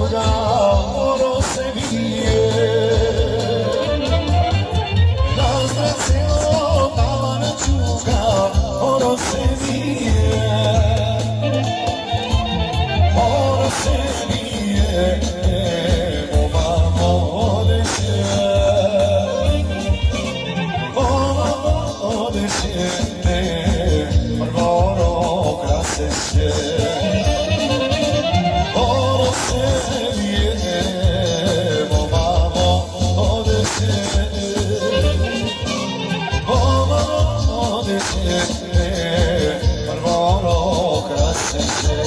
čuga, oro se vije. Nazdrav selo, tavan čuga, oro se vije. Oro se vije, ovamo odeše. Ovamo odeše, prvo krase se. Prvo krase se.